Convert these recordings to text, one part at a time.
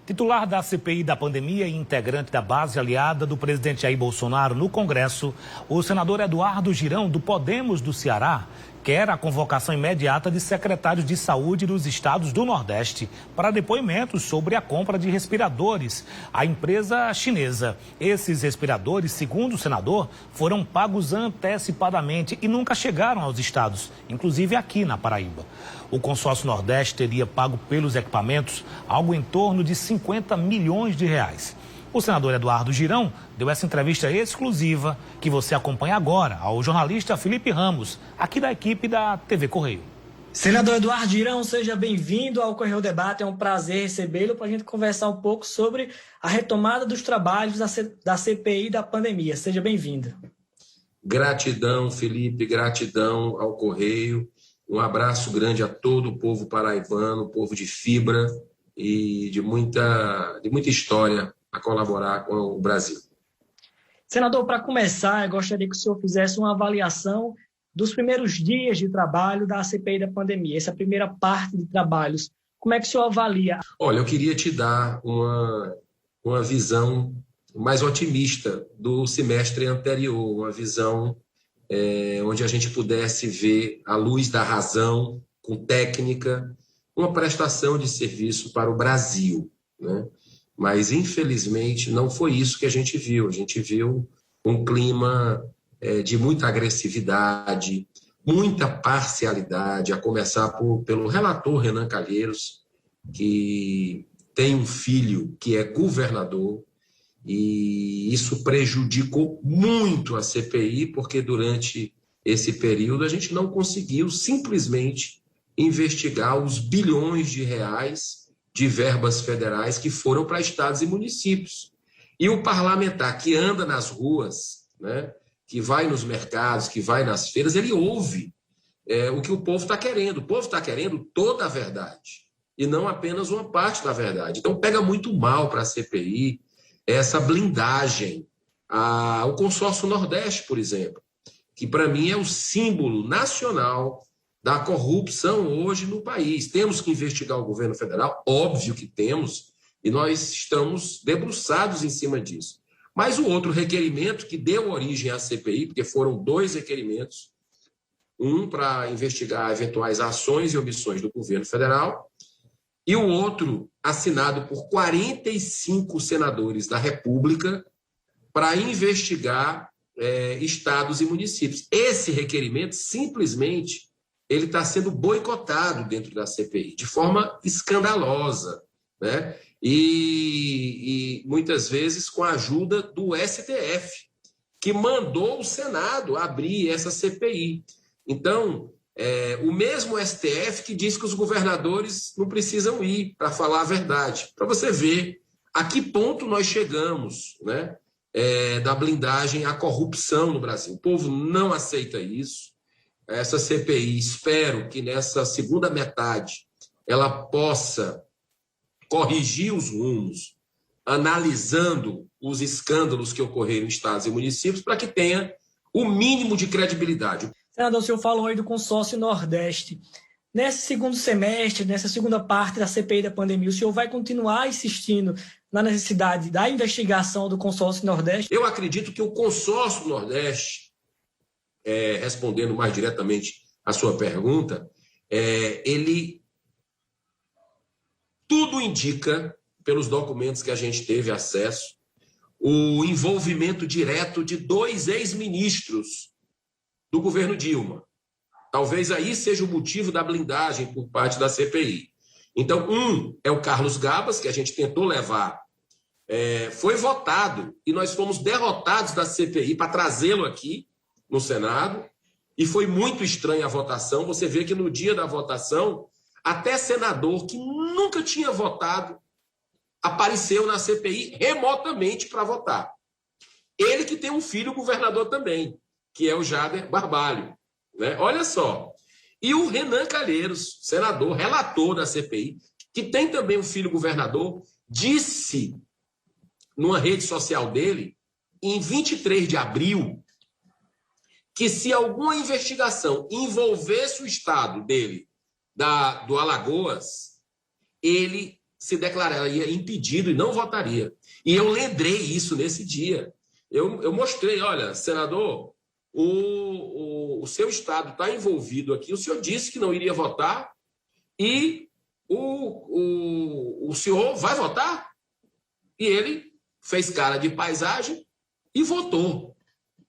Titular da CPI da pandemia e integrante da base aliada do presidente Jair Bolsonaro no Congresso, o senador Eduardo Girão, do Podemos do Ceará, quer a convocação imediata de secretários de saúde dos estados do Nordeste para depoimentos sobre a compra de respiradores à empresa chinesa. Esses respiradores, segundo o senador, foram pagos antecipadamente e nunca chegaram aos estados, inclusive aqui na Paraíba. O consórcio Nordeste teria pago pelos equipamentos algo em torno de 50 milhões de reais. O senador Eduardo Girão deu essa entrevista exclusiva que você acompanha agora ao jornalista Felipe Ramos, aqui da equipe da TV Correio. Senador Eduardo Girão, seja bem-vindo ao Correio Debate. É um prazer recebê-lo para a gente conversar um pouco sobre a retomada dos trabalhos da CPI da pandemia. Seja bem-vindo. Gratidão, Felipe, gratidão ao Correio. Um abraço grande a todo o povo paraibano, povo de fibra e de muita história a colaborar com o Brasil. Senador, para começar, eu gostaria que o senhor fizesse uma avaliação dos primeiros dias de trabalho da CPI da pandemia, essa primeira parte de trabalhos. Como é que o senhor avalia? Olha, eu queria te dar uma visão mais otimista do semestre anterior, uma visão onde a gente pudesse ver a luz da razão, com técnica, uma prestação de serviço para o Brasil, né? Mas, infelizmente, não foi isso que a gente viu. A gente viu um clima de muita agressividade, muita parcialidade, a começar pelo relator Renan Calheiros, que tem um filho que é governador, e isso prejudicou muito a CPI, porque durante esse período a gente não conseguiu simplesmente investigar os bilhões de reais de verbas federais que foram para estados e municípios. E o parlamentar que anda nas ruas, né, que vai nos mercados, que vai nas feiras, ele ouve o que o povo está querendo. O povo está querendo toda a verdade, e não apenas uma parte da verdade. Então pega muito mal para a CPI essa blindagem. O consórcio Nordeste, por exemplo, que para mim é o símbolo nacional da corrupção hoje no país. Temos que investigar o governo federal, óbvio que temos, e nós estamos debruçados em cima disso. Mas o outro requerimento que deu origem à CPI, porque foram 2 requerimentos, um para investigar eventuais ações e omissões do governo federal, e o outro assinado por 45 senadores da República para investigar estados e municípios. Esse requerimento, simplesmente, ele está sendo boicotado dentro da CPI, de forma escandalosa, né? E muitas vezes com a ajuda do STF, que mandou o Senado abrir essa CPI. Então, o mesmo STF que diz que os governadores não precisam ir para falar a verdade, para você ver a que ponto nós chegamos, né? Da blindagem à corrupção no Brasil. O povo não aceita isso. Essa CPI, espero que nessa segunda metade ela possa corrigir os rumos, analisando os escândalos que ocorreram em estados e municípios, para que tenha o mínimo de credibilidade. Senador, o senhor falou aí do consórcio Nordeste. Nesse segundo semestre, nessa segunda parte da CPI da pandemia, o senhor vai continuar insistindo na necessidade da investigação do consórcio Nordeste? Eu acredito que o consórcio Nordeste, respondendo mais diretamente a sua pergunta, tudo indica, pelos documentos que a gente teve acesso, o envolvimento direto de 2 ex-ministros do governo Dilma. Talvez aí seja o motivo da blindagem por parte da CPI. Então, um é o Carlos Gabas, que a gente tentou levar, foi votado, e nós fomos derrotados da CPI para trazê-lo aqui no Senado, e foi muito estranha a votação. Você vê que no dia da votação, até senador que nunca tinha votado apareceu na CPI remotamente para votar. Ele que tem um filho governador também, que é o Jader Barbalho, né? Olha só. E o Renan Calheiros, senador, relator da CPI, que tem também um filho governador, disse numa rede social dele, em 23 de abril, que se alguma investigação envolvesse o estado dele, do Alagoas, ele se declararia impedido e não votaria. E eu lembrei isso nesse dia. Eu mostrei, olha, senador, o seu estado está envolvido aqui, o senhor disse que não iria votar e o senhor vai votar? E ele fez cara de paisagem e votou,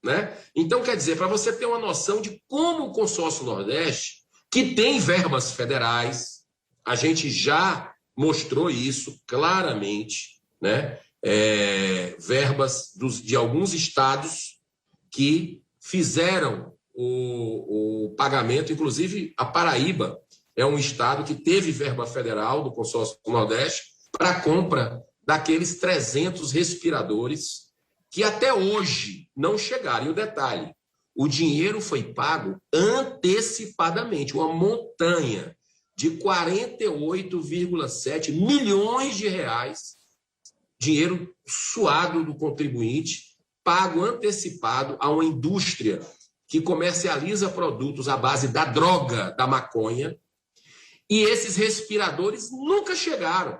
né? Então, quer dizer, para você ter uma noção de como o Consórcio Nordeste, que tem verbas federais, a gente já mostrou isso claramente, né? Verbas de alguns estados que fizeram o pagamento, inclusive a Paraíba é um estado que teve verba federal do Consórcio Nordeste para a compra daqueles 300 respiradores que até hoje não chegaram. E o detalhe, o dinheiro foi pago antecipadamente, uma montanha de 48,7 milhões de reais, dinheiro suado do contribuinte, pago antecipado a uma indústria que comercializa produtos à base da droga, da maconha, e esses respiradores nunca chegaram.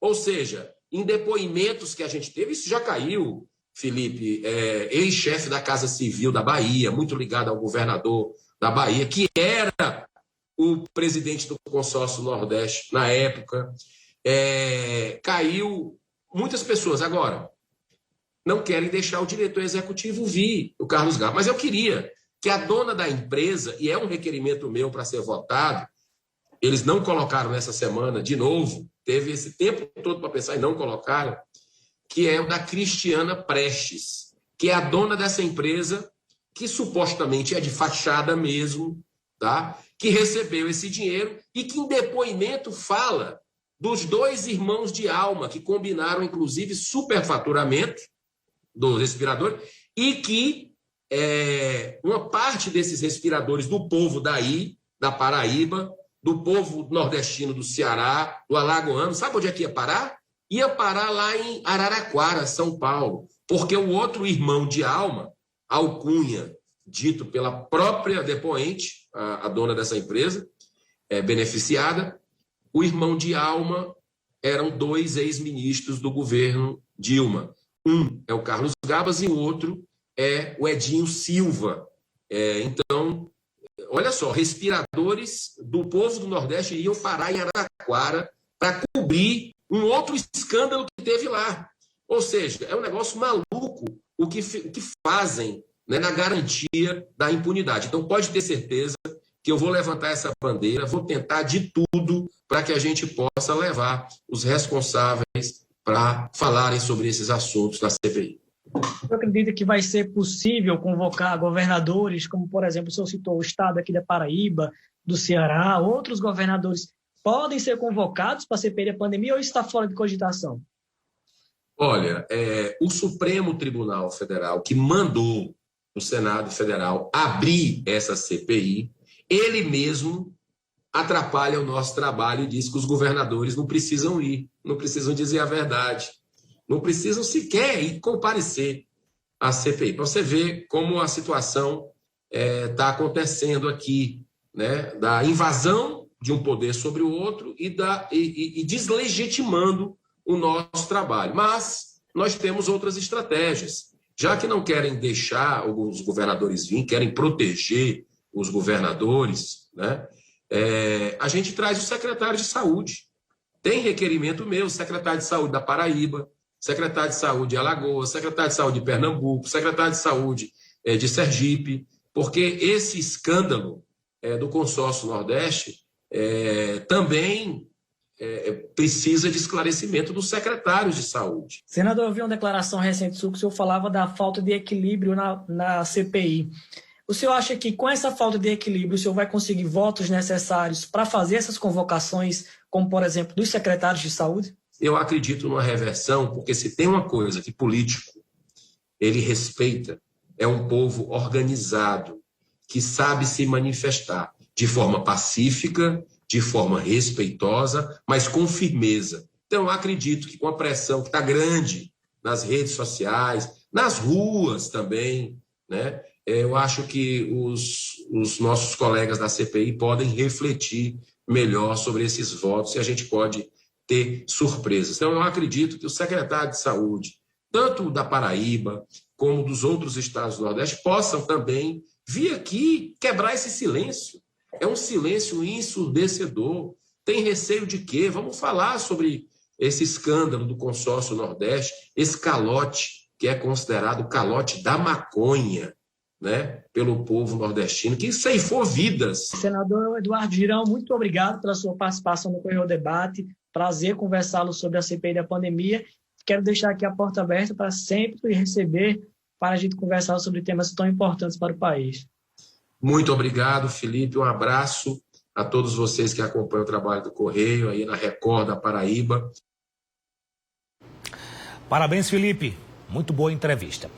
Ou seja, em depoimentos que a gente teve, isso já caiu, Felipe, ex-chefe da Casa Civil da Bahia, muito ligado ao governador da Bahia, que era o presidente do Consórcio Nordeste na época, caiu muitas pessoas. Agora, não querem deixar o diretor executivo vir, o Carlos Gabas. Mas eu queria que a dona da empresa, e é um requerimento meu para ser votado, eles não colocaram nessa semana, de novo, teve esse tempo todo para pensar e não colocaram, que é o da Cristiana Prestes, que é a dona dessa empresa, que supostamente é de fachada mesmo, tá? Que recebeu esse dinheiro e que em depoimento fala dos 2 irmãos de alma, que combinaram, inclusive, superfaturamento do respirador, e que uma parte desses respiradores do povo daí, da Paraíba, do povo nordestino do Ceará, do Alagoano, sabe onde é que ia parar? Ia parar lá em Araraquara, São Paulo, porque o outro irmão de alma, Alcunha, dito pela própria depoente, a dona dessa empresa, beneficiada, o irmão de alma eram 2 ex-ministros do governo Dilma. Um é o Carlos Gabas e o outro é o Edinho Silva. Então, olha só, respiradores do povo do Nordeste iam parar em Araraquara para cobrir um outro escândalo que teve lá. Ou seja, é um negócio maluco o que fazem, né, na garantia da impunidade. Então, pode ter certeza que eu vou levantar essa bandeira, vou tentar de tudo para que a gente possa levar os responsáveis para falarem sobre esses assuntos na CPI. Eu acredito que vai ser possível convocar governadores, como, por exemplo, o senhor citou o estado aqui da Paraíba, do Ceará, outros governadores podem ser convocados para a CPI da pandemia ou está fora de cogitação? Olha, o Supremo Tribunal Federal, que mandou o Senado Federal abrir essa CPI, ele mesmo atrapalha o nosso trabalho e diz que os governadores não precisam ir, não precisam dizer a verdade, não precisam sequer ir comparecer à CPI. Para você ver como a situação está acontecendo aqui, né? Da invasão de um poder sobre o outro e deslegitimando o nosso trabalho. Mas nós temos outras estratégias. Já que não querem deixar os governadores vir, querem proteger os governadores, né? A gente traz o secretário de saúde. Tem requerimento meu, secretário de saúde da Paraíba, secretário de saúde de Alagoas, secretário de saúde de Pernambuco, secretário de saúde de Sergipe, porque esse escândalo do Consórcio Nordeste também precisa de esclarecimento dos secretários de saúde. Senador, eu vi uma declaração recente sua que o senhor falava da falta de equilíbrio na CPI. O senhor acha que com essa falta de equilíbrio o senhor vai conseguir votos necessários para fazer essas convocações, como, por exemplo, dos secretários de saúde? Eu acredito numa reversão, porque se tem uma coisa que político ele respeita, é um povo organizado, que sabe se manifestar de forma pacífica, de forma respeitosa, mas com firmeza. Então, eu acredito que com a pressão que está grande nas redes sociais, nas ruas também, né? Eu acho que os nossos colegas da CPI podem refletir melhor sobre esses votos e a gente pode ter surpresas. Então, eu acredito que o secretário de Saúde, tanto da Paraíba como dos outros estados do Nordeste, possam também vir aqui quebrar esse silêncio. É um silêncio ensurdecedor. Tem receio de quê? Vamos falar sobre esse escândalo do consórcio Nordeste, esse calote, que é considerado o calote da maconha, né, pelo povo nordestino, que ceifou vidas. Senador Eduardo Girão, muito obrigado pela sua participação no Correio Debate. Prazer conversá-lo sobre a CPI da pandemia. Quero deixar aqui a porta aberta para sempre receber, para a gente conversar sobre temas tão importantes para o país. Muito obrigado, Felipe. Um abraço a todos vocês que acompanham o trabalho do Correio aí na Record da Paraíba. Parabéns, Felipe. Muito boa entrevista.